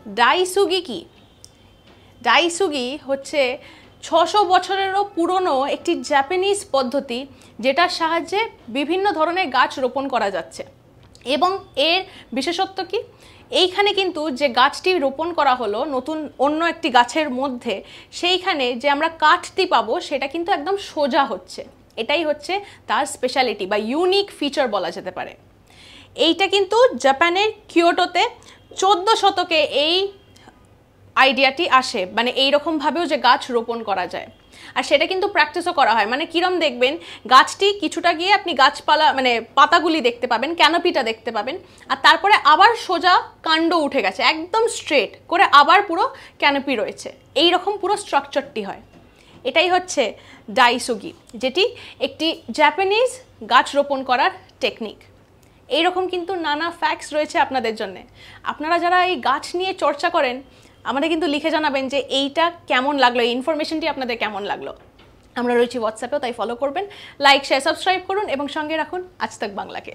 ডাইসুগি কি? ডাইসুগি হচ্ছে 600 বছরেরও পুরনো একটি জাপানিজ পদ্ধতি, যেটার সাহায্যে বিভিন্ন ধরনের গাছ রোপণ করা যাচ্ছে। এবং এর বিশেষত্ব কি? এইখানে কিন্তু যে গাছটি রোপণ করা হলো নতুন অন্য একটি গাছের মধ্যে, সেইখানে যে আমরা কাঠটি পাবো সেটা কিন্তু একদম সোজা হচ্ছে। এটাই হচ্ছে তার স্পেশালিটি বা ইউনিক ফিচার বলা যেতে পারে। এইটা কিন্তু জাপানের কিয়োটোতে 14 শতকে এই আইডিয়াটি আসে, মানে এইরকমভাবেও যে গাছ রোপণ করা যায়। আর সেটা কিন্তু প্র্যাকটিসও করা হয়। মানে কিরম দেখবেন, গাছটি কিছুটা গিয়ে আপনি গাছপালা মানে পাতাগুলি দেখতে পাবেন, ক্যানোপিটা দেখতে পাবেন, আর তারপরে আবার সোজা কাণ্ড উঠে গেছে একদম স্ট্রেট করে, আবার পুরো ক্যানোপি রয়েছে। এই রকম পুরো স্ট্রাকচারটি হয়। এটাই হচ্ছে ডাইসুগি, যেটি একটি জাপানিজ গাছ রোপণ করার টেকনিক। এইরকম কিন্তু নানা ফ্যাক্টস রয়েছে আপনাদের জন্য। আপনারা যারা এই গাছ নিয়ে চর্চা করেন, আমাদের কিন্তু লিখে জানাবেন যে এইটা কেমন লাগলো, এই ইনফরমেশনটি আপনাদের কেমন লাগলো। আমরা রয়েছি হোয়াটসঅ্যাপেও, তাই ফলো করবেন, লাইক শেয়ার সাবস্ক্রাইব করুন এবং সঙ্গে রাখুন আজ তাক বাংলাকে।